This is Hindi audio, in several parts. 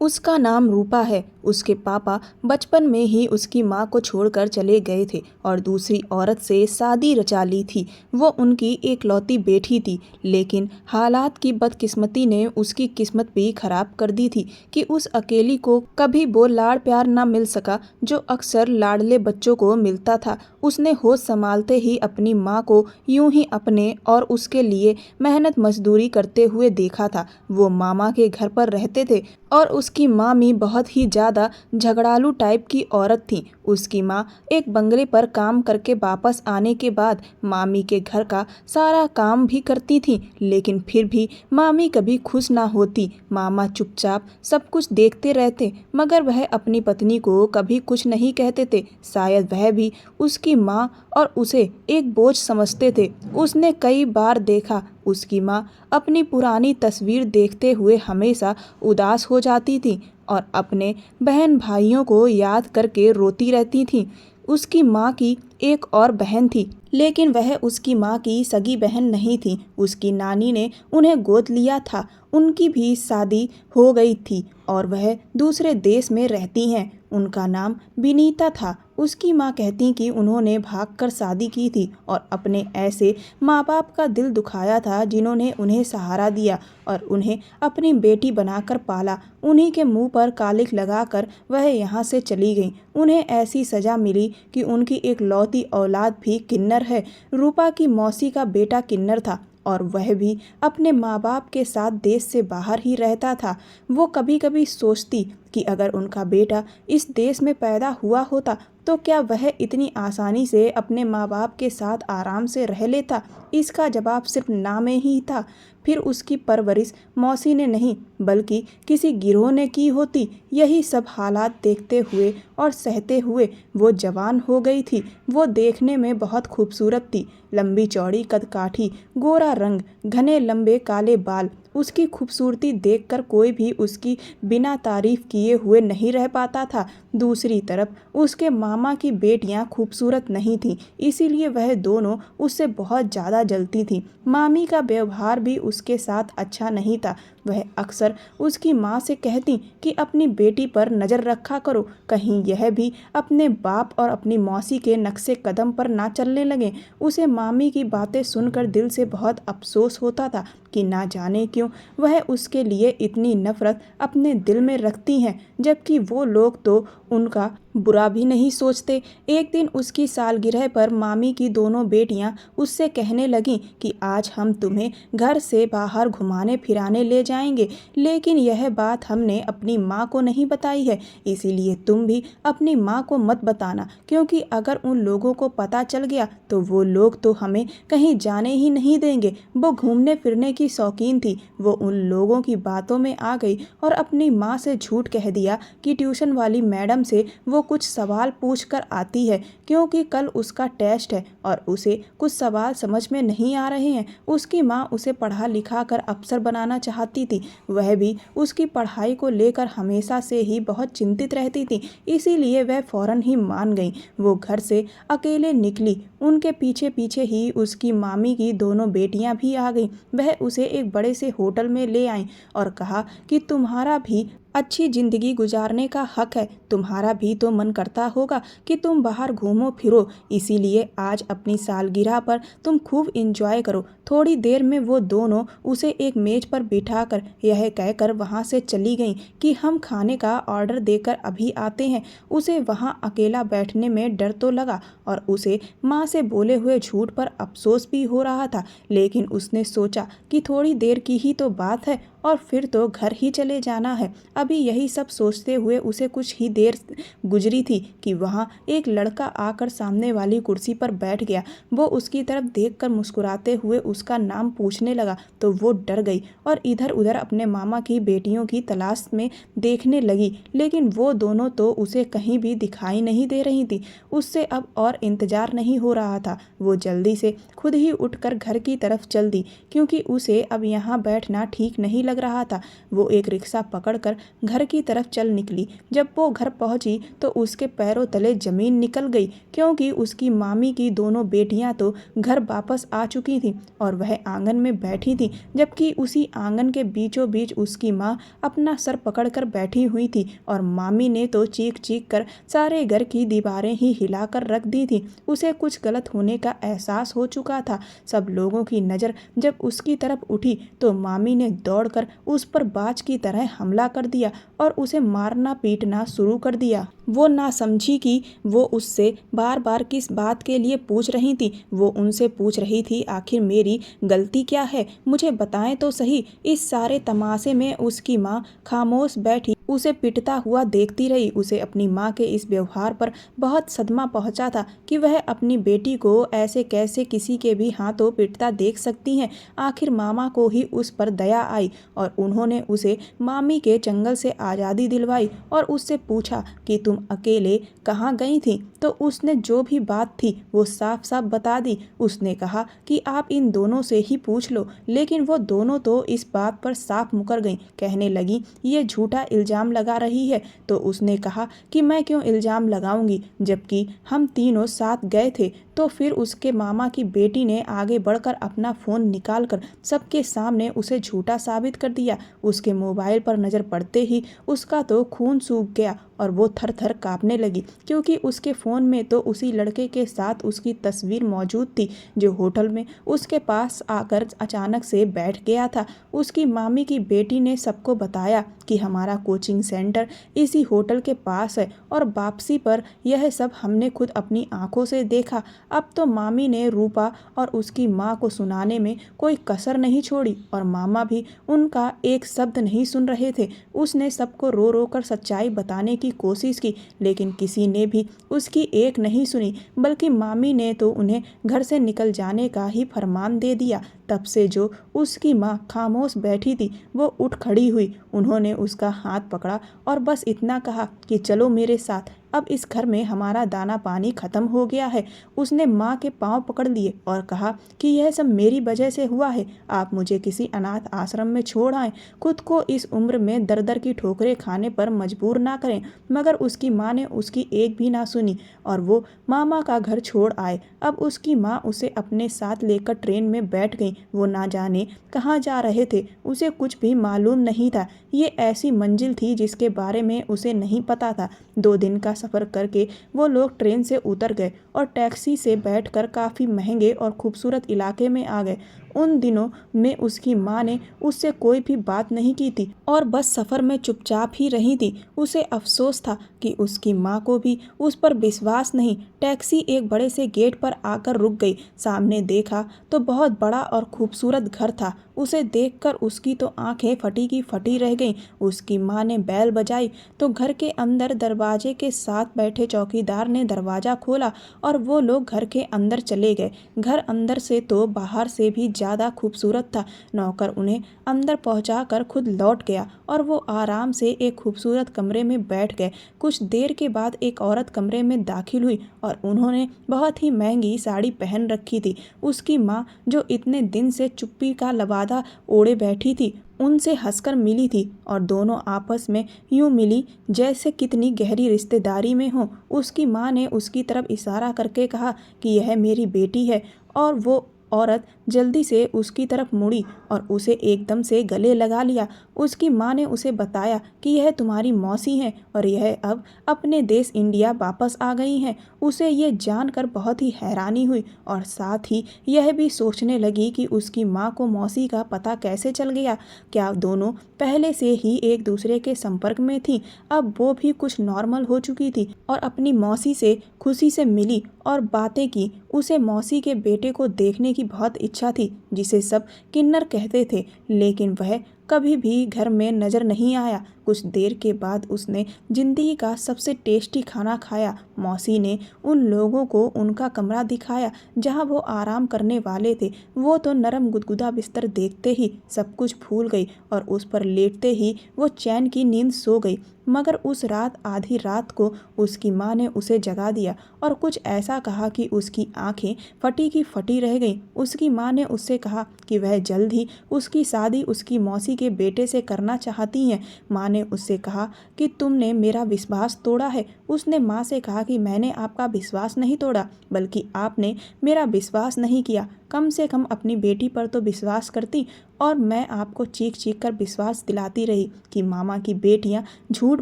उसका नाम रूपा है। उसके पापा बचपन में ही उसकी माँ को छोड़कर चले गए थे और दूसरी औरत से शादी रचा ली थी। वो उनकी एकलौती बेटी थी, लेकिन हालात की बदकिस्मती ने उसकी किस्मत भी खराब कर दी थी कि उस अकेली को कभी वो लाड़ प्यार न मिल सका जो अक्सर लाडले बच्चों को मिलता था। उसने होश संभालते ही अपनी माँ को यूं ही अपने और उसके लिए मेहनत मजदूरी करते हुए देखा था। वो मामा के घर पर रहते थे और उसकी मामी बहुत ही ज़्यादा झगड़ालू टाइप की औरत थी। उसकी माँ एक बंगले पर काम करके वापस आने के बाद मामी के घर का सारा काम भी करती थी, लेकिन फिर भी मामी कभी खुश ना होती। मामा चुपचाप सब कुछ देखते रहते, मगर वह अपनी पत्नी को कभी कुछ नहीं कहते थे। शायद वह भी उसकी माँ और उसे एक बोझ समझते थे। उसने कई बार देखा उसकी माँ अपनी पुरानी तस्वीर देखते हुए हमेशा उदास हो जाती थी और अपने बहन भाइयों को याद करके रोती रहती थी। उसकी माँ की एक और बहन थी, लेकिन वह उसकी माँ की सगी बहन नहीं थी। उसकी नानी ने उन्हें गोद लिया था। उनकी भी शादी हो गई थी और वह दूसरे देश में रहती हैं। उनका नाम विनीता था। उसकी माँ कहती कि उन्होंने भागकर शादी की थी और अपने ऐसे माँ बाप का दिल दुखाया था जिन्होंने उन्हें सहारा दिया और उन्हें अपनी बेटी बनाकर पाला। उन्हीं के मुंह पर कालिख लगाकर वह यहाँ से चली गई। उन्हें ऐसी सज़ा मिली कि उनकी एक लौती औलाद भी किन्नर है। रूपा की मौसी का बेटा किन्नर था और वह भी अपने माँ बाप के साथ देश से बाहर ही रहता था। वो कभी कभी सोचती कि अगर उनका बेटा इस देश में पैदा हुआ होता तो क्या वह इतनी आसानी से अपने माँ बाप के साथ आराम से रह लेता। इसका जवाब सिर्फ ना में ही था। फिर उसकी परवरिश मौसी ने नहीं बल्कि किसी गिरोह ने की होती। यही सब हालात देखते हुए और सहते हुए वो जवान हो गई थी। वो देखने में बहुत खूबसूरत थी। लंबी चौड़ी कदकाठी, गोरा रंग, घने लंबे काले बाल। उसकी खूबसूरती देखकर कोई भी उसकी बिना तारीफ किए हुए नहीं रह पाता था। दूसरी तरफ उसके मामा की बेटियां खूबसूरत नहीं थीं, इसीलिए वह दोनों उससे बहुत ज़्यादा जलती थीं। मामी का व्यवहार भी उसके साथ अच्छा नहीं था। वह अक्सर उसकी माँ से कहती कि अपनी बेटी पर नज़र रखा करो, कहीं यह भी अपने बाप और अपनी मौसी के नक्शे कदम पर ना चलने लगे। उसे मामी की बातें सुनकर दिल से बहुत अफसोस होता था कि ना जाने क्यों वह उसके लिए इतनी नफरत अपने दिल में रखती हैं, जबकि वो लोग तो उनका बुरा भी नहीं सोचते। एक दिन उसकी सालगिरह पर मामी की दोनों बेटियां उससे कहने लगीं कि आज हम तुम्हें घर से बाहर घुमाने फिराने ले जाएंगे, लेकिन यह बात हमने अपनी माँ को नहीं बताई है, इसीलिए तुम भी अपनी माँ को मत बताना, क्योंकि अगर उन लोगों को पता चल गया तो वो लोग तो हमें कहीं जाने ही नहीं देंगे। वो घूमने फिरने की शौकीन थी। वो उन लोगों की बातों में आ गई और अपनी माँ से झूठ कह दिया कि ट्यूशन वाली मैडम से वो कुछ सवाल पूछ कर आती है, क्योंकि कल उसका टेस्ट है और उसे कुछ सवाल समझ में नहीं आ रहे हैं। उसकी माँ उसे पढ़ा लिखा कर अफसर बनाना चाहती थी। वह भी उसकी पढ़ाई को लेकर हमेशा से ही बहुत चिंतित रहती थी, इसीलिए वह फौरन ही मान गई। वो घर से अकेले निकली। उनके पीछे पीछे ही उसकी मामी की दोनों बेटियां भी आ गईं। वह उसे एक बड़े से होटल में ले आईं और कहा कि तुम्हारा भी अच्छी ज़िंदगी गुजारने का हक है। तुम्हारा भी तो मन करता होगा कि तुम बाहर घूमो फिरो, इसीलिए आज अपनी सालगिरह पर तुम खूब इंजॉय करो। थोड़ी देर में वो दोनों उसे एक मेज पर बिठाकर यह कहकर वहाँ से चली गईं कि हम खाने का ऑर्डर देकर अभी आते हैं। उसे वहाँ अकेला बैठने में डर तो लगा और उसे माँ से बोले हुए झूठ पर अफसोस भी हो रहा था, लेकिन उसने सोचा कि थोड़ी देर की ही तो बात है और फिर तो घर ही चले जाना है। अभी यही सब सोचते हुए उसे कुछ ही देर गुजरी थी कि वहाँ एक लड़का आकर सामने वाली कुर्सी पर बैठ गया। वो उसकी तरफ देखकर मुस्कुराते हुए उसका नाम पूछने लगा तो वो डर गई और इधर उधर अपने मामा की बेटियों की तलाश में देखने लगी, लेकिन वो दोनों तो उसे कहीं भी दिखाई नहीं दे रही थी। उससे अब और इंतजार नहीं हो रहा था। वो जल्दी से खुद ही उठकर घर की तरफ चल दी, क्योंकि उसे अब यहाँ बैठना ठीक नहीं लग लग रहा था। वो एक रिक्शा पकड़कर घर की तरफ चल निकली। जब वो घर पहुंची तो उसके पैरों तले जमीन निकल गई, क्योंकि उसकी मामी की दोनों बेटियां तो घर वापस आ चुकी थीं और वह आंगन में बैठी थी, जबकि उसी आंगन के बीचों बीच उसकी माँ अपना सर पकड़कर बैठी हुई थी और मामी ने तो चीख चीख कर सारे घर की दीवारें ही हिलाकर रख दी थी। उसे कुछ गलत होने का एहसास हो चुका था। सब लोगों की नज़र जब उसकी तरफ उठी तो मामी ने दौड़कर उस पर बाज की तरह हमला कर दिया और उसे मारना पीटना शुरू कर दिया। वो ना समझी कि वो उससे बार बार किस बात के लिए पूछ रही थी। वो उनसे पूछ रही थी, आखिर मेरी गलती क्या है, मुझे बताएं तो सही। इस सारे तमाशे में उसकी माँ खामोश बैठी उसे पिटता हुआ देखती रही। उसे अपनी माँ के इस व्यवहार पर बहुत सदमा पहुंचा था कि वह अपनी बेटी को ऐसे कैसे किसी के भी हाथों पिटता देख सकती हैं। आखिर मामा को ही उस पर दया आई और उन्होंने उसे मामी के चंगल से आज़ादी दिलवाई और उससे पूछा कि तुम अकेले कहाँ गई थी। तो उसने जो भी बात थी वो साफ साफ बता दी। उसने कहा कि आप इन दोनों से ही पूछ लो, लेकिन वो दोनों तो इस बात पर साफ मुकर गईं। कहने लगी, ये झूठा इल्ज़ाम लगा रही है। तो उसने कहा कि मैं क्यों इल्ज़ाम लगाऊंगी, जबकि हम तीनों साथ गए थे। तो फिर उसके मामा की बेटी ने आगे बढ़कर अपना फ़ोन निकालकर सबके सामने उसे झूठा साबित कर दिया। उसके मोबाइल पर नज़र पड़ते ही उसका तो खून सूख गया और वो थर थर काँपने लगी, क्योंकि उसके फ़ोन में तो उसी लड़के के साथ उसकी तस्वीर मौजूद थी जो होटल में उसके पास आकर अचानक से बैठ गया था। उसकी मामी की बेटी ने सबको बताया कि हमारा कोचिंग सेंटर इसी होटल के पास है और वापसी पर यह सब हमने खुद अपनी आंखों से देखा। अब तो मामी ने रूपा और उसकी माँ को सुनाने में कोई कसर नहीं छोड़ी और मामा भी उनका एक शब्द नहीं सुन रहे थे। उसने सबको रो रो कर सच्चाई बताने की कोशिश की, लेकिन किसी ने भी उसकी एक नहीं सुनी, बल्कि मामी ने तो उन्हें घर से निकल जाने का ही फरमान दे दिया। तब से जो उसकी माँ खामोश बैठी थी वो उठ खड़ी हुई। उन्होंने उसका हाथ पकड़ा और बस इतना कहा कि चलो मेरे साथ, अब इस घर में हमारा दाना पानी खत्म हो गया है। उसने माँ के पांव पकड़ लिए और कहा कि यह सब मेरी वजह से हुआ है। आप मुझे किसी अनाथ आश्रम में छोड़ आएं, खुद को इस उम्र में दर दर की ठोकरें खाने पर मजबूर ना करें। मगर उसकी माँ ने उसकी एक भी ना सुनी और वो मामा का घर छोड़ आए। अब उसकी माँ उसे अपने साथ लेकर ट्रेन में बैठ गई। वो ना जाने कहाँ जा रहे थे, उसे कुछ भी मालूम नहीं था। ये ऐसी मंजिल थी जिसके बारे में उसे नहीं पता था। 2 दिन का सफ़र करके वो लोग ट्रेन से उतर गए और टैक्सी से बैठकर काफ़ी महंगे और खूबसूरत इलाके में आ गए। उन दिनों में उसकी माँ ने उससे कोई भी बात नहीं की थी और बस सफ़र में चुपचाप ही रही थी। उसे अफसोस था कि उसकी माँ को भी उस पर विश्वास नहीं। टैक्सी एक बड़े से गेट पर आकर रुक गई। सामने देखा तो बहुत बड़ा और खूबसूरत घर था। उसे देखकर उसकी तो आंखें फटी की फटी रह गईं। उसकी माँ ने बैल बजाई तो घर के अंदर दरवाजे के साथ बैठे चौकीदार ने दरवाज़ा खोला और वो लोग घर के अंदर चले गए। घर अंदर से तो बाहर से भी ज़्यादा खूबसूरत था। नौकर उन्हें अंदर पहुंचाकर खुद लौट गया और वो आराम से एक खूबसूरत कमरे में बैठ गए। कुछ देर के बाद एक औरत कमरे में दाखिल हुई और उन्होंने बहुत ही महंगी साड़ी पहन रखी थी। उसकी माँ, जो इतने दिन से चुप्पी का लबादा ओढ़े बैठी थी, उनसे हंसकर मिली थी और दोनों आपस में यूं मिली जैसे कितनी गहरी रिश्तेदारी में हो। उसकी माँ ने उसकी तरफ इशारा करके कहा कि यह मेरी बेटी है और वो औरत जल्दी से उसकी तरफ मुड़ी और उसे एकदम से गले लगा लिया। उसकी माँ ने उसे बताया कि यह तुम्हारी मौसी हैं और यह अब अपने देश इंडिया वापस आ गई हैं। उसे ये जानकर बहुत ही हैरानी हुई और साथ ही यह भी सोचने लगी कि उसकी माँ को मौसी का पता कैसे चल गया। क्या दोनों पहले से ही एक दूसरे के संपर्क में थीं? अब वो भी कुछ नॉर्मल हो चुकी थी और अपनी मौसी से खुशी से मिली और बातें की। उसे मौसी के बेटे को देखने की बहुत इच्छा थी, जिसे सब किन्नर कहते थे, लेकिन वह कभी भी घर में नजर नहीं आया। कुछ देर के बाद उसने ज़िंदगी का सबसे टेस्टी खाना खाया। मौसी ने उन लोगों को उनका कमरा दिखाया जहां वो आराम करने वाले थे। वो तो नरम गुदगुदा बिस्तर देखते ही सब कुछ भूल गई और उस पर लेटते ही वो चैन की नींद सो गई। मगर उस रात आधी रात को उसकी माँ ने उसे जगा दिया और कुछ ऐसा कहा कि उसकी आंखें फटी की फटी रह गईं। उसकी माँ ने उससे कहा कि वह जल्द ही उसकी शादी उसकी मौसी के बेटे से करना चाहती हैं। माँ ने उससे कहा कि तुमने मेरा विश्वास तोड़ा है। उसने माँ से कहा कि मैंने आपका विश्वास नहीं तोड़ा, बल्कि आपने मेरा विश्वास नहीं किया। कम से कम अपनी बेटी पर तो विश्वास करती। और मैं आपको चीख चीख कर विश्वास दिलाती रही कि मामा की बेटियां झूठ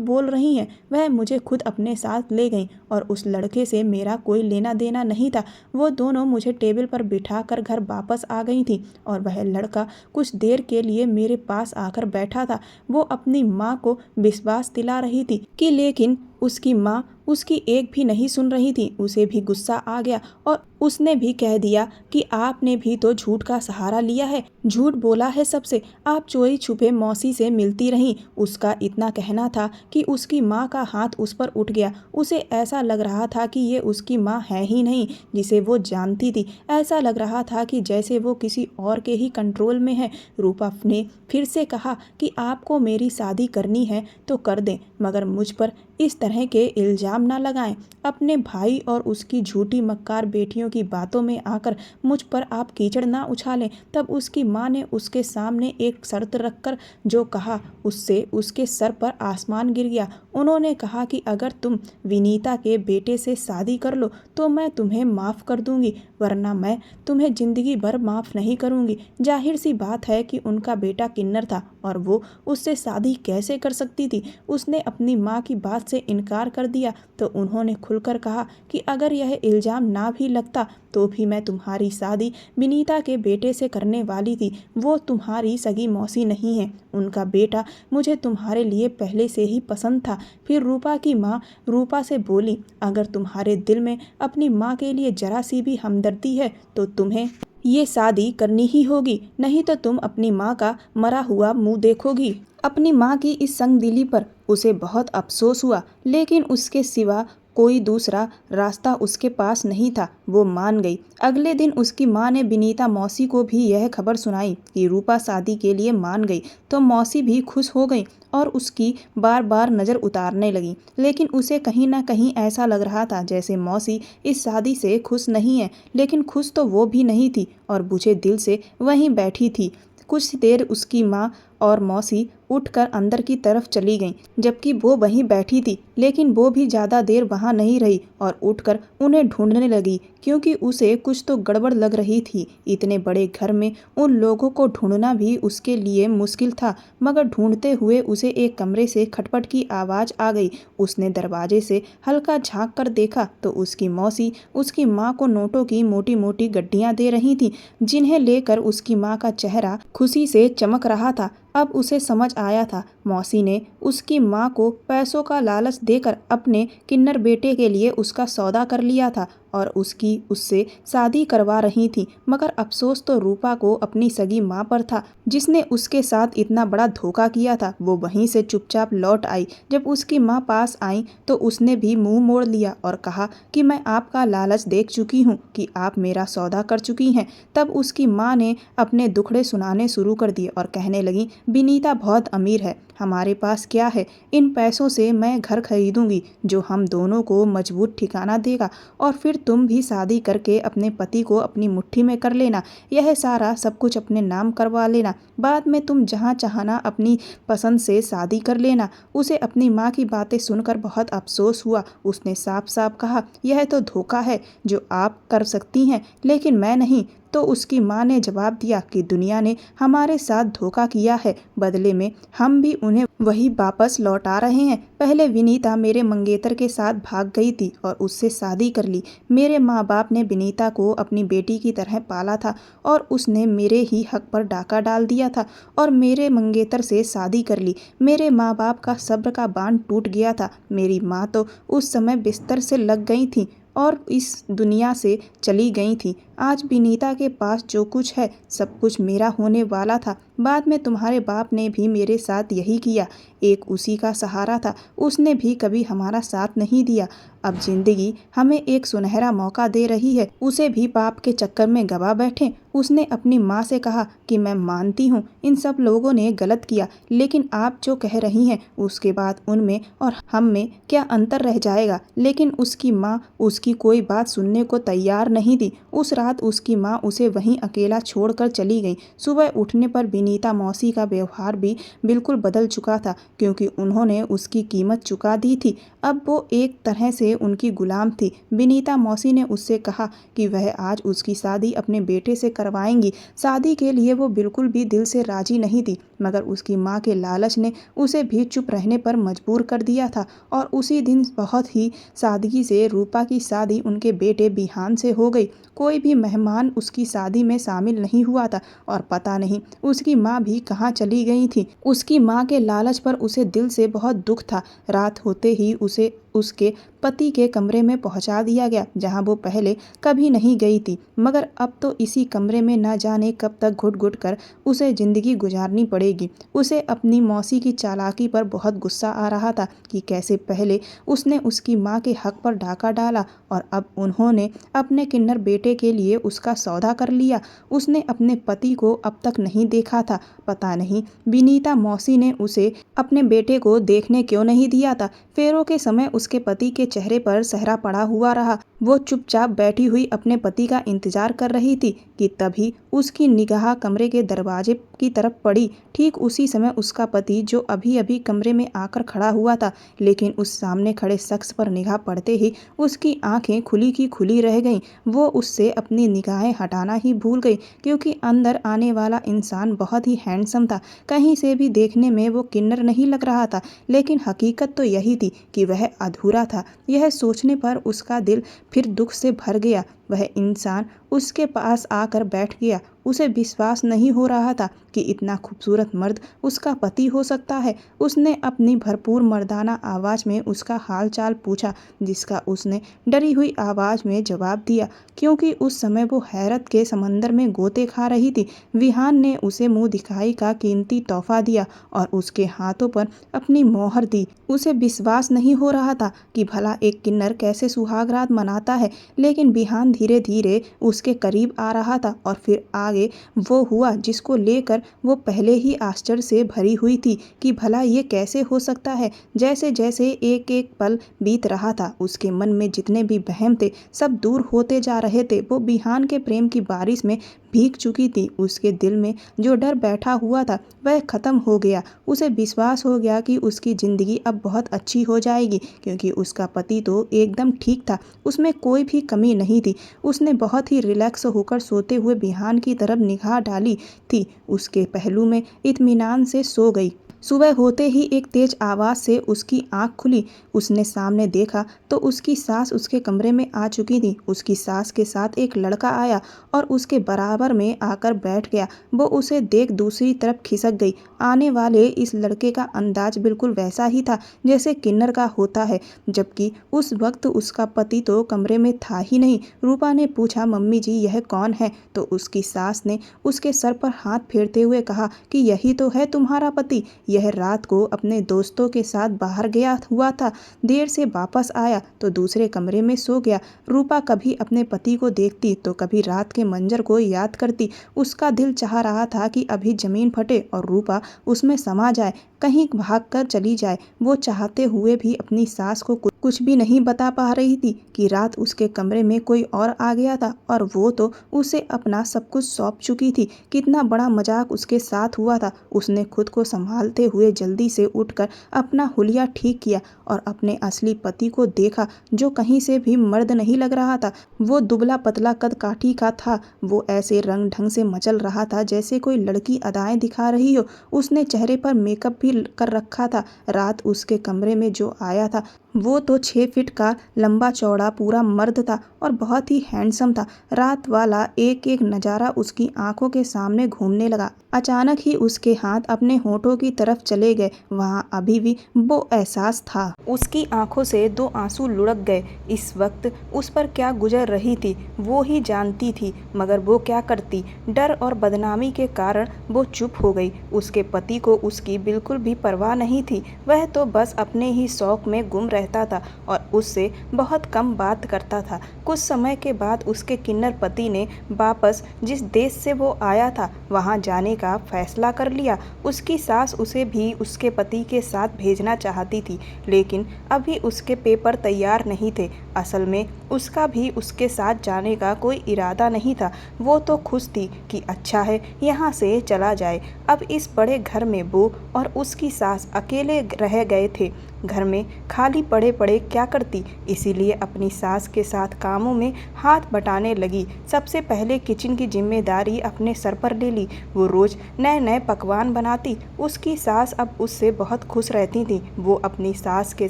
बोल रही हैं। वह मुझे खुद अपने साथ ले गईं और उस लड़के से मेरा कोई लेना देना नहीं था। वो दोनों मुझे टेबल पर बिठा कर घर वापस आ गई थी और वह लड़का कुछ देर के लिए मेरे पास आकर बैठा था। वो अपनी माँ को विश्वास दिला रही थी कि लेकिन उसकी माँ उसकी एक भी नहीं सुन रही थी। उसे भी गुस्सा आ गया और उसने भी कह दिया कि आपने भी तो झूठ का सहारा लिया है, झूठ बोला है सबसे। आप चोरी छुपे मौसी से मिलती रहीं। उसका इतना कहना था कि उसकी माँ का हाथ उस पर उठ गया। उसे ऐसा लग रहा था कि ये उसकी माँ है ही नहीं जिसे वो जानती थी। ऐसा लग रहा था कि जैसे वो किसी और के ही कंट्रोल में है। रूपा ने फिर से कहा कि आपको मेरी शादी करनी है तो कर दें, मगर मुझ पर इस तरह के इल्ज़ाम ना लगाएं। अपने भाई और उसकी झूठी मक्कार बेटियों की बातों में आकर मुझ पर आप कीचड़ ना उछालें। तब उसकी माँ ने उसके सामने एक शर्त रखकर जो कहा उससे उसके सर पर आसमान गिर गया। उन्होंने कहा कि अगर तुम विनीता के बेटे से शादी कर लो तो मैं तुम्हें माफ़ कर दूंगी, वरना मैं तुम्हें ज़िंदगी भर माफ़ नहीं करूंगी। जाहिर सी बात है कि उनका बेटा किन्नर था और वो उससे शादी कैसे कर सकती थी। उसने अपनी माँ की बात से इनकार कर दिया तो उन्होंने खुलकर कहा कि अगर यह इल्ज़ाम ना भी लगता तो भी मैं तुम्हारी शादी विनीता के बेटे से करने वाली थी। वो तुम्हारी सगी मौसी नहीं है। उनका बेटा मुझे तुम्हारे लिए पहले से ही पसंद था। फिर रूपा की माँ रूपा से बोली, अगर तुम्हारे दिल में अपनी माँ के लिए जरा सी भी हमदर्दी है तो तुम्हें ये शादी करनी ही होगी, नहीं तो तुम अपनी माँ का मरा हुआ मुंह देखोगी। अपनी माँ की इस संगदिली पर उसे बहुत अफसोस हुआ, लेकिन उसके सिवा कोई दूसरा रास्ता उसके पास नहीं था। वो मान गई। अगले दिन उसकी माँ ने विनीता मौसी को भी यह खबर सुनाई कि रूपा शादी के लिए मान गई, तो मौसी भी खुश हो गई और उसकी बार बार नज़र उतारने लगी। लेकिन उसे कहीं ना कहीं ऐसा लग रहा था जैसे मौसी इस शादी से खुश नहीं है। लेकिन खुश तो वो भी नहीं थी और बुझे दिल से वहीं बैठी थी। कुछ देर उसकी माँ और मौसी उठकर अंदर की तरफ चली गईं, जबकि वो वहीं बैठी थी। लेकिन वो भी ज़्यादा देर वहाँ नहीं रही और उठकर उन्हें ढूंढने लगी, क्योंकि उसे कुछ तो गड़बड़ लग रही थी। इतने बड़े घर में उन लोगों को ढूंढना भी उसके लिए मुश्किल था। मगर ढूंढते हुए उसे एक कमरे से खटपट की आवाज़ आ गई। उसने दरवाजे से हल्का झाँक कर देखा तो उसकी मौसी उसकी माँ को नोटों की मोटी मोटी गड्डियाँ दे रही थीं, जिन्हें लेकर उसकी माँ का चेहरा खुशी से चमक रहा था। अब उसे समझ आया था, मौसी ने उसकी माँ को पैसों का लालच देकर अपने किन्नर बेटे के लिए उसका सौदा कर लिया था और उससे शादी करवा रही थी। मगर अफसोस तो रूपा को अपनी सगी माँ पर था, जिसने उसके साथ इतना बड़ा धोखा किया था। वो वहीं से चुपचाप लौट आई। जब उसकी माँ पास आई तो उसने भी मुंह मोड़ लिया और कहा कि मैं आपका लालच देख चुकी हूँ कि आप मेरा सौदा कर चुकी हैं। तब उसकी माँ ने अपने दुखड़े सुनाने शुरू कर दिए और कहने लगी, विनीता बहुत अमीर है, हमारे पास क्या है। इन पैसों से मैं घर खरीदूंगी जो हम दोनों को मजबूत ठिकाना देगा, और फिर तुम भी शादी करके अपने पति को अपनी मुट्ठी में कर लेना। यह सारा सब कुछ अपने नाम करवा लेना। बाद में तुम जहाँ चाहना अपनी पसंद से शादी कर लेना। उसे अपनी माँ की बातें सुनकर बहुत अफसोस हुआ। उसने साफ साफ कहा, यह तो धोखा है जो आप कर सकती हैं, लेकिन मैं नहीं। तो उसकी माँ ने जवाब दिया कि दुनिया ने हमारे साथ धोखा किया है, बदले में हम भी उन्हें वही वापस लौटा रहे हैं। पहले विनीता मेरे मंगेतर के साथ भाग गई थी और उससे शादी कर ली। मेरे माँ बाप ने विनीता को अपनी बेटी की तरह पाला था और उसने मेरे ही हक पर डाका डाल दिया था और मेरे मंगेतर से शादी कर ली। मेरे माँ बाप का सब्र का बांध टूट गया था। मेरी माँ तो उस समय बिस्तर से लग गई थी और इस दुनिया से चली गई थी। आज विनीता के पास जो कुछ है सब कुछ मेरा होने वाला था। बाद में तुम्हारे बाप ने भी मेरे साथ यही किया। एक उसी का सहारा था, उसने भी कभी हमारा साथ नहीं दिया। अब जिंदगी हमें एक सुनहरा मौका दे रही है, उसे भी पाप के चक्कर में गवा बैठे। उसने अपनी माँ से कहा कि मैं मानती हूँ इन सब लोगों ने गलत किया, लेकिन आप जो कह रही हैं उसके बाद उनमें और हम में क्या अंतर रह जाएगा। लेकिन उसकी माँ उसकी कोई बात सुनने को तैयार नहीं थी। उस रात उसकी माँ उसे वहीं अकेला छोड़कर चली गई। सुबह उठने पर विनीता मौसी का व्यवहार भी बिल्कुल बदल चुका था, क्योंकि उन्होंने उसकी कीमत चुका दी थी। अब वो एक तरह से उनकी गुलाम थी। विनीता मौसी ने उससे कहा कि वह आज उसकी शादी अपने बेटे से करवाएंगी। शादी के लिए वो बिल्कुल भी दिल से राजी नहीं थी, मगर उसकी माँ के लालच ने उसे भी चुप रहने पर मजबूर कर दिया था। और उसी दिन बहुत ही सादगी से रूपा की शादी उनके बेटे बिहान से हो गई। कोई भी मेहमान उसकी शादी में शामिल नहीं हुआ था, और पता नहीं उसकी माँ भी कहाँ चली गई थी। उसकी माँ के लालच पर उसे दिल से बहुत दुख था। रात होते ही उसे उसके पति के कमरे में पहुंचा दिया गया, जहां वो पहले कभी नहीं गई थी। मगर अब तो इसी कमरे में न जाने कब तक घुट घुट कर उसे जिंदगी गुजारनी पड़ेगी। उसे अपनी मौसी की चालाकी पर बहुत गुस्सा आ रहा था कि कैसे पहले उसने उसकी माँ के हक पर डाका डाला, और अब उन्होंने अपने किन्नर बेटे के लिए उसका सौदा कर लिया। उसने अपने पति को अब तक नहीं देखा था। पता नहीं विनीता मौसी ने उसे अपने बेटे को देखने क्यों नहीं दिया था। फेरों के समय उसके पति के चेहरे पर सहरा पड़ा हुआ रहा। वो चुपचाप बैठी हुई अपने पति का इंतजार कर रही थी कि तभी उसकी निगाह कमरे के दरवाजे की तरफ पड़ी। ठीक उसी समय उसका पति, जो अभी अभी कमरे में आकर खड़ा हुआ था, लेकिन उस सामने खड़े शख्स पर निगाह पड़ते ही उसकी आंखें खुली की खुली रह गईं। वो उससे अपनी निगाहें हटाना ही भूल गई, क्योंकि अंदर आने वाला इंसान बहुत ही हैंडसम था। कहीं से भी देखने में वो किन्नर नहीं लग रहा था, लेकिन हकीकत तो यही थी कि वह अधूरा था। यह सोचने पर उसका दिल फिर दुख से भर गया। वह इंसान उसके पास आकर बैठ गया। उसे विश्वास नहीं हो रहा था कि इतना खूबसूरत मर्द उसका पति हो सकता है। उसने अपनी भरपूर मर्दाना आवाज़ में उसका हाल चाल पूछा, जिसका उसने डरी हुई आवाज़ में जवाब दिया, क्योंकि उस समय वो हैरत के समंदर में गोते खा रही थी। विहान ने उसे मुंह दिखाई का कीमती तोहफा दिया और उसके हाथों पर अपनी मोहर दी। उसे विश्वास नहीं हो रहा था कि भला एक किन्नर कैसे सुहाग रात मनाता है, लेकिन विहान धीरे धीरे उसके करीब आ रहा था, और फिर आगे वो हुआ जिसको लेकर वो पहले ही आश्चर्य से भरी हुई थी कि भला ये कैसे हो सकता है। जैसे जैसे एक एक पल बीत रहा था, उसके मन में जितने भी वहम थे सब दूर होते जा रहे थे। वो बिहान के प्रेम की बारिश में भीग चुकी थी। उसके दिल में जो डर बैठा हुआ था वह खत्म हो गया। उसे विश्वास हो गया कि उसकी ज़िंदगी अब बहुत अच्छी हो जाएगी, क्योंकि उसका पति तो एकदम ठीक था, उसमें कोई भी कमी नहीं थी। उसने बहुत ही रिलैक्स होकर सोते हुए बिहान की तरफ निगाह डाली थी। उसके पहलू में इत्मीनान से सो गई। सुबह होते ही एक तेज आवाज़ से उसकी आंख खुली। उसने सामने देखा तो उसकी सास उसके कमरे में आ चुकी थी। उसकी सास के साथ एक लड़का आया और उसके बराबर में आकर बैठ गया। वो उसे देख दूसरी तरफ खिसक गई। आने वाले इस लड़के का अंदाज बिल्कुल वैसा ही था जैसे किन्नर का होता है, जबकि उस वक्त उसका पति तो कमरे में था ही नहीं। रूपा ने पूछा, मम्मी जी यह कौन है? तो उसकी सास ने उसके सर पर हाथ फेरते हुए कहा कि यही तो है तुम्हारा पति। यह रात को अपने दोस्तों के साथ बाहर गया हुआ था, देर से वापस आया तो दूसरे कमरे में सो गया। रूपा कभी अपने पति को देखती तो कभी रात के मंजर को याद करती। उसका दिल चाह रहा था कि अभी जमीन फटे और रूपा उसमें समा जाए, कहीं भागकर चली जाए। वो चाहते हुए भी अपनी सास को कुछ भी नहीं बता पा रही थी कि रात उसके कमरे में कोई और आ गया था, और वो तो उसे अपना सब कुछ सौंप चुकी थी। कितना बड़ा मजाक उसके साथ हुआ था। उसने खुद को संभालते हुए जल्दी से उठकर अपना हुलिया ठीक किया और अपने असली पति को देखा, जो कहीं से भी मर्द नहीं लग रहा था। वो दुबला पतला कद काठी का था। वो ऐसे रंग ढंग से मचल रहा था जैसे कोई लड़की अदाएं दिखा रही हो। उसने चेहरे पर मेकअप भी कर रखा था। रात उसके कमरे में जो आया था वो तो 6 फीट का लंबा चौड़ा पूरा मर्द था और बहुत ही हैंडसम था। रात वाला एक एक नज़ारा उसकी आंखों के सामने घूमने लगा। अचानक ही उसके हाथ अपने होठों की तरफ चले गए। वहाँ अभी भी वो एहसास था। उसकी आंखों से 2 आंसू लुढ़क गए। इस वक्त उस पर क्या गुजर रही थी वो ही जानती थी, मगर वो क्या करती। डर और बदनामी के कारण वो चुप हो गई। उसके पति को उसकी बिल्कुल भी परवाह नहीं थी। वह तो बस अपने ही शौक में गुम रहता था और उससे बहुत कम बात करता था। कुछ समय के बाद उसके किन्नर पति ने वापस जिस देश से वो आया था वहाँ जाने का फैसला कर लिया। उसकी सास उसे भी उसके पति के साथ भेजना चाहती थी, लेकिन अभी उसके पेपर तैयार नहीं थे। असल में उसका भी उसके साथ जाने का कोई इरादा नहीं था। वो तो खुश थी कि अच्छा है यहाँ से चला जाए। अब इस बड़े घर में वो और उसकी सास अकेले रह गए थे। घर में खाली पड़े पड़े क्या करती, इसीलिए अपनी सास के साथ कामों में हाथ बटाने लगी। सबसे पहले किचन की जिम्मेदारी अपने सर पर ले ली। वो रोज़ नए नए पकवान बनाती। उसकी सास अब उससे बहुत खुश रहती थी। वो अपनी सास के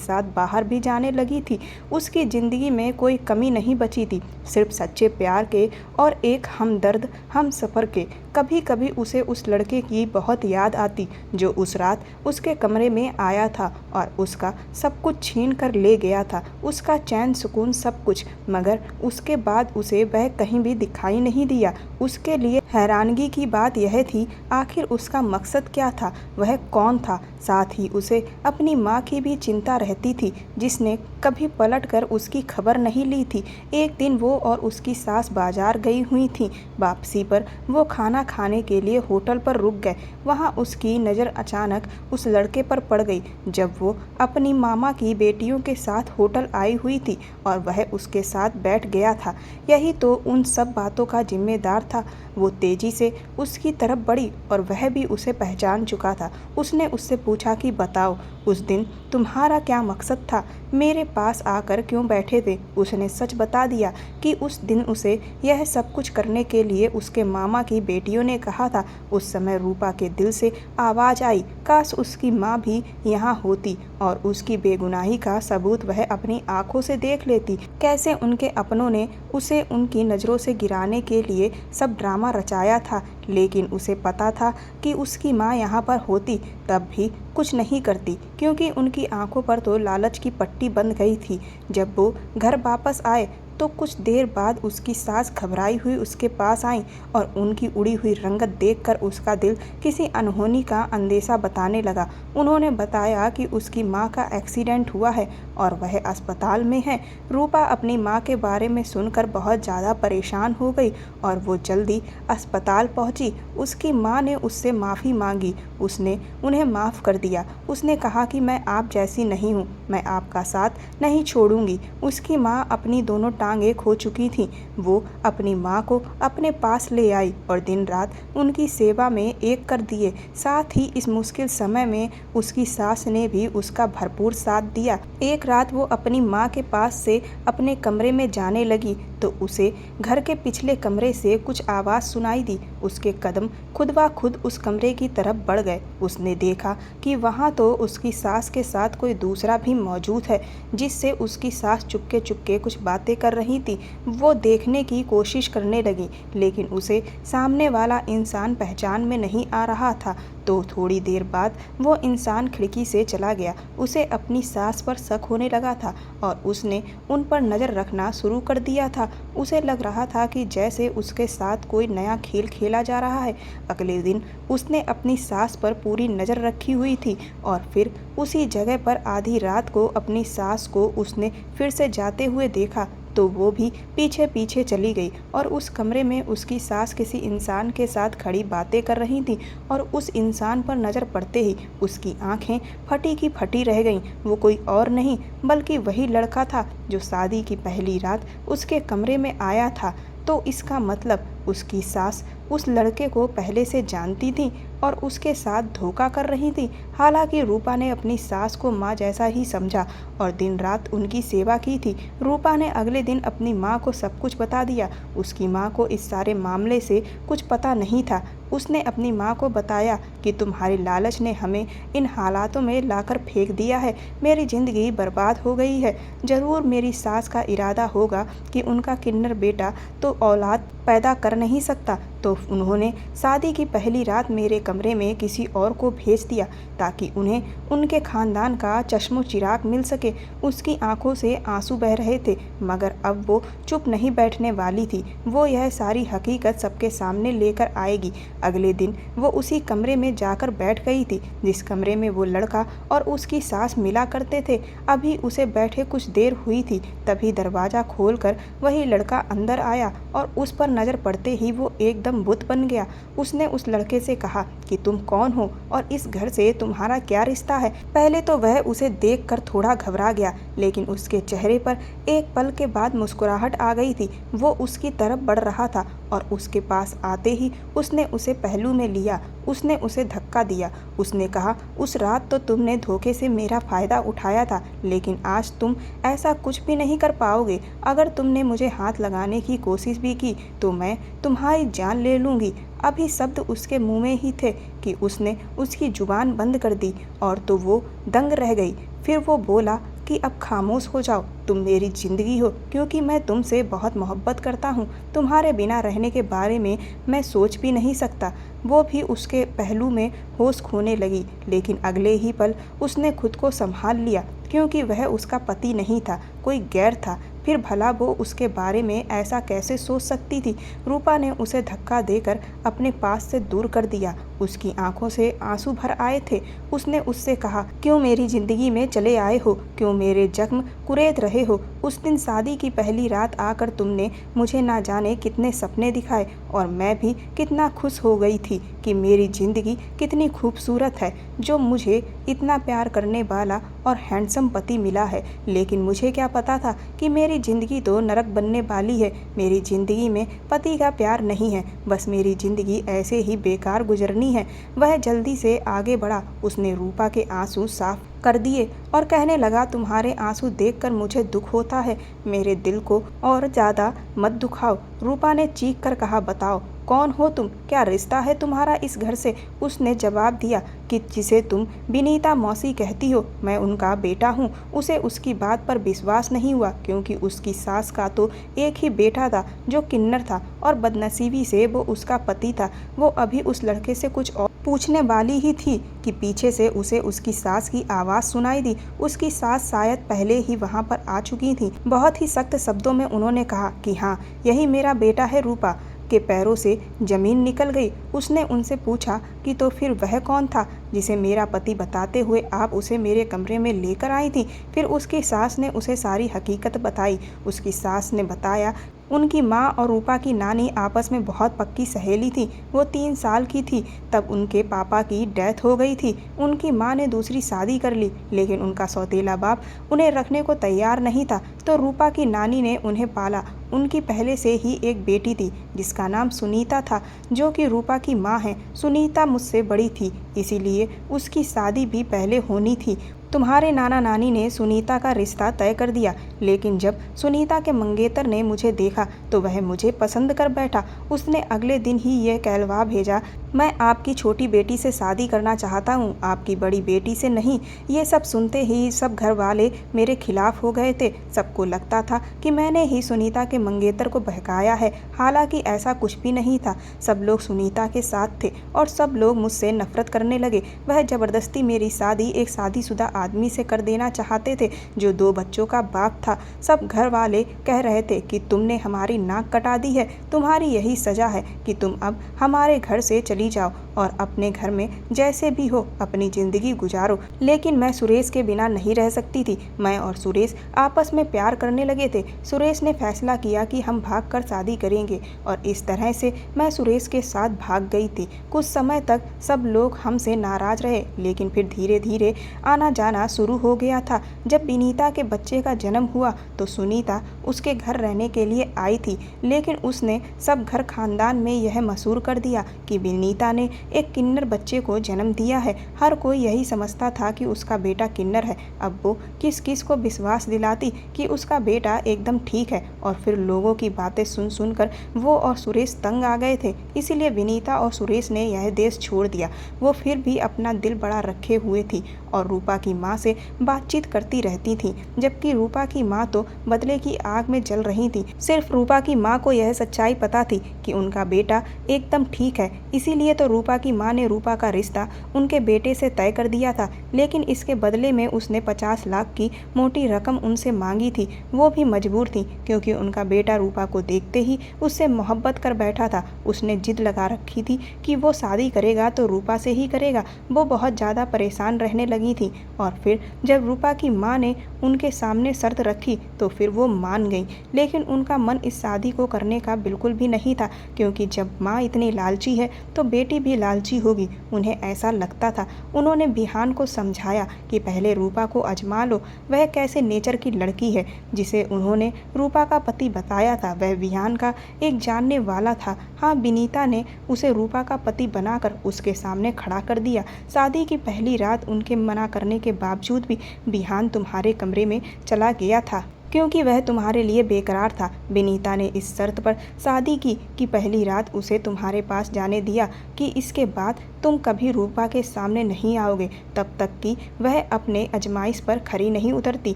साथ बाहर भी जाने लगी थी। उसकी ज़िंदगी में कोई कमी नहीं बची थी, सिर्फ सच्चे प्यार के और एक हमदर्द हम सफ़र के। कभी कभी उसे उस लड़के की बहुत याद आती जो उस रात उसके कमरे में आया था और उसका सब कुछ छीन कर ले गया था, उसका चैन सुकून सब कुछ। मगर उसके बाद उसे वह कहीं भी दिखाई नहीं दिया। उसके लिए हैरानगी की बात यह थी, आखिर उसका मकसद क्या था, वह कौन था। साथ ही उसे अपनी माँ की भी चिंता रहती थी, जिसने कभी पलट कर उसकी खबर नहीं ली थी। एक दिन वो और उसकी सास बाजार गई हुई थी। वापसी पर वो खाना खाने के लिए होटल पर रुक गए। वहाँ उसकी नज़र अचानक उस लड़के पर पड़ गई। जब वो अपनी मामा की बेटियों के साथ होटल आई हुई थी और वह उसके साथ बैठ गया था, यही तो उन सब बातों का जिम्मेदार था। वो तेजी से उसकी तरफ बढ़ी और वह भी उसे पहचान चुका था। उसने उससे पूछा कि बताओ, उस दिन तुम्हारा क्या मकसद था, मेरे पास आकर क्यों बैठे थे। उसने सच बता दिया कि उस दिन उसे यह सब कुछ करने के लिए उसके मामा की बेटियों ने कहा था। उस समय रूपा के दिल से आवाज़ आई, काश उसकी माँ भी यहाँ होती और उसकी बेगुनाही का सबूत वह अपनी आंखों से देख लेती। कैसे उनके अपनों ने उसे उनकी नज़रों से गिराने के लिए सब ड्रामा रचाया था, लेकिन उसे पता था कि उसकी माँ यहाँ पर होती तब भी कुछ नहीं करती, क्योंकि उनकी आंखों पर तो लालच की पट्टी बंध गई थी। जब वो घर वापस आए तो कुछ देर बाद उसकी सास घबराई हुई उसके पास आई और उनकी उड़ी हुई रंगत देखकर उसका दिल किसी अनहोनी का अंदेशा बताने लगा। उन्होंने बताया कि उसकी माँ का एक्सीडेंट हुआ है और वह अस्पताल में है। रूपा अपनी माँ के बारे में सुनकर बहुत ज़्यादा परेशान हो गई और वो जल्दी अस्पताल पहुँची। उसकी माँ ने उससे माफ़ी मांगी। उसने उन्हें माफ़ कर दिया। उसने कहा कि मैं आप जैसी नहीं हूँ, मैं आपका साथ नहीं छोड़ूंगी। उसकी माँ अपनी दोनों टांगें खो चुकी थी। वो अपनी माँ को अपने पास ले आई और दिन रात उनकी सेवा में एक कर दिए। साथ ही इस मुश्किल समय में उसकी सास ने भी उसका भरपूर साथ दिया। एक रात वो अपनी माँ के पास से अपने कमरे में जाने लगी तो उसे घर के पिछले कमरे से कुछ आवाज़ सुनाई दी। उसके कदम खुद ब खुद उस कमरे की तरफ बढ़ गए। उसने देखा कि वहाँ तो उसकी सास के साथ कोई दूसरा भी मौजूद है, जिससे उसकी सास चुपके चुपके कुछ बातें कर रही थी। वो देखने की कोशिश करने लगी, लेकिन उसे सामने वाला इंसान पहचान में नहीं आ रहा था। तो थोड़ी देर बाद वो इंसान खिड़की से चला गया। उसे अपनी सास पर शक होने लगा था और उसने उन पर नज़र रखना शुरू कर दिया था। उसे लग रहा था कि जैसे उसके साथ कोई नया खेल खेला जा रहा है। अगले दिन उसने अपनी सास पर पूरी नज़र रखी हुई थी और फिर उसी जगह पर आधी रात को अपनी सास को उसने फिर से जाते हुए देखा तो वो भी पीछे पीछे चली गई और उस कमरे में उसकी सास किसी इंसान के साथ खड़ी बातें कर रही थी और उस इंसान पर नज़र पड़ते ही उसकी आंखें फटी की फटी रह गईं। वो कोई और नहीं बल्कि वही लड़का था जो शादी की पहली रात उसके कमरे में आया था। तो इसका मतलब उसकी सास उस लड़के को पहले से जानती थी और उसके साथ धोखा कर रही थी। हालांकि रूपा ने अपनी सास को माँ जैसा ही समझा और दिन रात उनकी सेवा की थी। रूपा ने अगले दिन अपनी माँ को सब कुछ बता दिया। उसकी माँ को इस सारे मामले से कुछ पता नहीं था। उसने अपनी माँ को बताया कि तुम्हारे लालच ने हमें इन हालातों में लाकर फेंक दिया है। मेरी ज़िंदगी बर्बाद हो गई है। ज़रूर मेरी सास का इरादा होगा कि उनका किन्नर बेटा तो औलाद पैदा कर नहीं सकता, तो उन्होंने शादी की पहली रात मेरे कमरे में किसी और को भेज दिया ताकि उन्हें उनके ख़ानदान का चश्मो चिराग मिल सके। उसकी आंखों से आंसू बह रहे थे, मगर अब वो चुप नहीं बैठने वाली थी। वो यह सारी हकीकत सबके सामने लेकर आएगी। अगले दिन वो उसी कमरे में जाकर बैठ गई थी जिस कमरे में वो लड़का और उसकी सास मिला करते थे। अभी उसे बैठे कुछ देर हुई थी, तभी दरवाज़ा खोलकर वही लड़का अंदर आया और उस पर नज़र पड़ते ही वो एकदम बुत बन गया। उसने उस लड़के से कहा कि तुम कौन हो और इस घर से तुम्हारा क्या रिश्ता है। पहले तो वह उसे देखकर थोड़ा घबरा गया, लेकिन उसके चेहरे पर एक पल के बाद मुस्कुराहट आ गई थी। वो उसकी तरफ बढ़ रहा था और उसके पास आते ही उसने उसे पहलू में लिया। उसने उसे धक्का दिया। उसने कहा, उस रात तो तुमने धोखे से मेरा फ़ायदा उठाया था, लेकिन आज तुम ऐसा कुछ भी नहीं कर पाओगे। अगर तुमने मुझे हाथ लगाने की कोशिश भी की तो मैं तुम्हारी जान ले लूँगी। अभी शब्द उसके मुंह में ही थे कि उसने उसकी जुबान बंद कर दी और तो वो दंग रह गई। फिर वो बोला कि अब खामोश हो जाओ, तुम मेरी ज़िंदगी हो, क्योंकि मैं तुमसे बहुत मोहब्बत करता हूँ। तुम्हारे बिना रहने के बारे में मैं सोच भी नहीं सकता। वो भी उसके पहलू में होश खोने लगी, लेकिन अगले ही पल उसने खुद को संभाल लिया, क्योंकि वह उसका पति नहीं था, कोई गैर था। फिर भला वो उसके बारे में ऐसा कैसे सोच सकती थी। रूपा ने उसे धक्का देकर अपने पास से दूर कर दिया। उसकी आंखों से आंसू भर आए थे। उसने उससे कहा, क्यों मेरी ज़िंदगी में चले आए हो, क्यों मेरे जख्म कुरेद रहे हो। उस दिन शादी की पहली रात आकर तुमने मुझे ना जाने कितने सपने दिखाए और मैं भी कितना खुश हो गई थी कि मेरी ज़िंदगी कितनी खूबसूरत है, जो मुझे इतना प्यार करने वाला और हैंडसम पति मिला है। लेकिन मुझे क्या पता था कि मेरी ज़िंदगी तो नरक बनने वाली है। मेरी ज़िंदगी में पति का प्यार नहीं है, बस मेरी ज़िंदगी ऐसे ही बेकार गुजरनी है। वह जल्दी से आगे बढ़ा। उसने रूपा के आंसू साफ कर दिए और कहने लगा, तुम्हारे आंसू देखकर मुझे दुख होता है। मेरे दिल को और ज़्यादा मत दुखाओ। रूपा ने चीख कर कहा, बताओ कौन हो तुम, क्या रिश्ता है तुम्हारा इस घर से। उसने जवाब दिया कि जिसे तुम विनीता मौसी कहती हो, मैं उनका बेटा हूँ। उसे उसकी बात पर विश्वास नहीं हुआ, क्योंकि उसकी सास का तो एक ही बेटा था जो किन्नर था और बदनसीबी से वो उसका पति था। वो अभी उस लड़के से कुछ और पूछने वाली ही थी कि पीछे से उसे उसकी सास की आवाज़ सुनाई दी। उसकी सास शायद पहले ही वहाँ पर आ चुकी थी। बहुत ही सख्त शब्दों में उन्होंने कहा कि हाँ, यही मेरा बेटा है। रूपा के पैरों से ज़मीन निकल गई। उसने उनसे पूछा कि तो फिर वह कौन था जिसे मेरा पति बताते हुए आप उसे मेरे कमरे में लेकर आई थी। फिर उसकी सास ने उसे सारी हकीकत बताई। उसकी सास ने बताया, उनकी माँ और रूपा की नानी आपस में बहुत पक्की सहेली थी। वो 3 साल की थी तब उनके पापा की डेथ हो गई थी। उनकी माँ ने दूसरी शादी कर ली, लेकिन उनका सौतेला बाप उन्हें रखने को तैयार नहीं था, तो रूपा की नानी ने उन्हें पाला। उनकी पहले से ही एक बेटी थी जिसका नाम सुनीता था, जो कि रूपा की माँ है। सुनीता मुझसे बड़ी थी, इसीलिए उसकी शादी भी पहले होनी थी। तुम्हारे नाना नानी ने सुनीता का रिश्ता तय कर दिया, लेकिन जब सुनीता के मंगेतर ने मुझे देखा तो वह मुझे पसंद कर बैठा। उसने अगले दिन ही यह कहलवा भेजा, मैं आपकी छोटी बेटी से शादी करना चाहता हूँ, आपकी बड़ी बेटी से नहीं। ये सब सुनते ही सब घर वाले मेरे खिलाफ हो गए थे। सबको लगता था कि मैंने ही सुनीता के मंगेतर को बहकाया है, हालांकि ऐसा कुछ भी नहीं था। सब लोग सुनीता के साथ थे और सब लोग मुझसे नफरत करने लगे। वह ज़बरदस्ती मेरी शादी एक शादीशुदा आदमी से कर देना चाहते थे जो 2 बच्चों का बाप था। सब घर वाले कह रहे थे कि तुमने हमारी नाक कटा दी है, तुम्हारी यही सज़ा है कि तुम अब हमारे घर से चली जाओ और अपने घर में जैसे भी हो अपनी ज़िंदगी गुजारो। लेकिन मैं सुरेश के बिना नहीं रह सकती थी। मैं और सुरेश आपस में प्यार करने लगे थे। सुरेश ने फैसला किया कि हम भागकर शादी करेंगे और इस तरह से मैं सुरेश के साथ भाग गई थी। कुछ समय तक सब लोग हमसे नाराज़ रहे, लेकिन फिर धीरे धीरे आना जाना आना शुरू हो गया था। जब विनीता के बच्चे का जन्म हुआ तो सुनीता उसके घर रहने के लिए आई थी, लेकिन उसने सब घर खानदान में यह मशहूर कर दिया कि विनीता ने एक किन्नर बच्चे को जन्म दिया है। हर कोई यही समझता था कि उसका बेटा किन्नर है। अब वो किस किस को विश्वास दिलाती कि उसका बेटा एकदम ठीक है, और फिर लोगों की बातें सुन सुनकर वो और सुरेश तंग आ गए थे। इसीलिए विनीता और सुरेश ने यह देश छोड़ दिया। वो फिर भी अपना दिल बड़ा रखे हुए थी और रूपा की माँ से बातचीत करती रहती थी, जबकि रूपा की माँ तो बदले की आग में जल रही थी। सिर्फ रूपा की माँ को यह सच्चाई पता थी कि उनका बेटा एकदम ठीक है। इसीलिए तो रूपा की माँ ने रूपा का रिश्ता उनके बेटे से तय कर दिया था, लेकिन इसके बदले में उसने 50 लाख की मोटी रकम उनसे मांगी थी। वो भी मजबूर थी, क्योंकि उनका बेटा रूपा को देखते ही उससे मोहब्बत कर बैठा था। उसने जिद लगा रखी थी कि वो शादी करेगा तो रूपा से ही करेगा। वो बहुत ज़्यादा परेशान रहने लगी थी, और फिर जब रूपा की माँ ने उनके सामने शर्त रखी तो फिर वो मान गई। लेकिन उनका मन इस शादी को करने का बिल्कुल भी नहीं था, क्योंकि जब माँ इतनी लालची है तो बेटी भी लालची होगी, उन्हें ऐसा लगता था। उन्होंने बिहान को समझाया कि पहले रूपा को आजमा लो, वह कैसे नेचर की लड़की है। जिसे उन्होंने रूपा का पति बताया था वह बिहान का एक जानने वाला था। हाँ, विनीता ने उसे रूपा का पति बनाकर उसके सामने खड़ा कर दिया। शादी की पहली रात उनके मना करने के बावजूद भी बिहान तुम्हारे कमरे में चला गया था, क्योंकि वह तुम्हारे लिए बेकरार था। विनीता ने इस शर्त पर शादी की कि पहली रात उसे तुम्हारे पास जाने दिया कि इसके बाद तुम कभी रूपा के सामने नहीं आओगे, तब तक कि वह अपने आजमाइश पर खरी नहीं उतरती।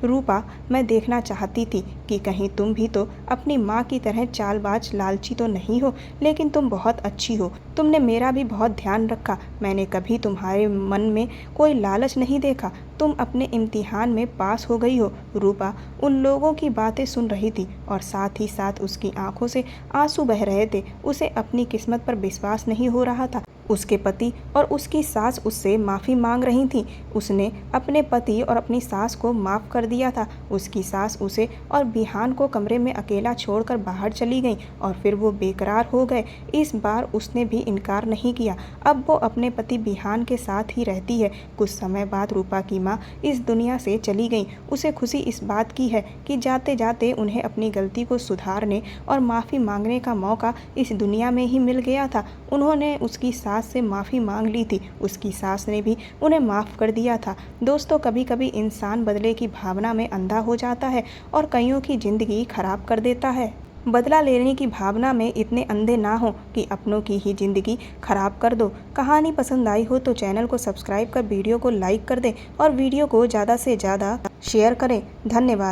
रूपा, मैं देखना चाहती थी कि कहीं तुम भी तो अपनी माँ की तरह चालबाज लालची तो नहीं हो, लेकिन तुम बहुत अच्छी हो। तुमने मेरा भी बहुत ध्यान रखा। मैंने कभी तुम्हारे मन में कोई लालच नहीं देखा। तुम अपने इम्तिहान में पास हो गई हो। रूपा उन लोगों की बातें सुन रही थी और साथ ही साथ उसकी आंखों से आंसू बह रहे थे। उसे अपनी किस्मत पर विश्वास नहीं हो रहा था। उसके पति और उसकी सास उससे माफ़ी मांग रही थी। उसने अपने पति और अपनी सास को माफ़ कर दिया था। उसकी सास उसे और बिहान को कमरे में अकेला छोड़कर बाहर चली गई और फिर वो बेकरार हो गए। इस बार उसने भी इनकार नहीं किया। अब वो अपने पति बिहान के साथ ही रहती है। कुछ समय बाद रूपा की माँ इस दुनिया से चली गई। उसे खुशी इस बात की है कि जाते जाते उन्हें अपनी गलती को सुधारने और माफ़ी मांगने का मौका इस दुनिया में ही मिल गया था। उन्होंने उसकी सास से माफ़ी मांग ली थी। उसकी सास ने भी उन्हें माफ़ कर दिया था। दोस्तों, कभी कभी इंसान बदले की भावना में अंधा हो जाता है और कईयों की ज़िंदगी खराब कर देता है। बदला लेने की भावना में इतने अंधे ना हो कि अपनों की ही ज़िंदगी खराब कर दो। कहानी पसंद आई हो तो चैनल को सब्सक्राइब कर वीडियो को लाइक कर दें और वीडियो को ज़्यादा से ज़्यादा शेयर करें। धन्यवाद।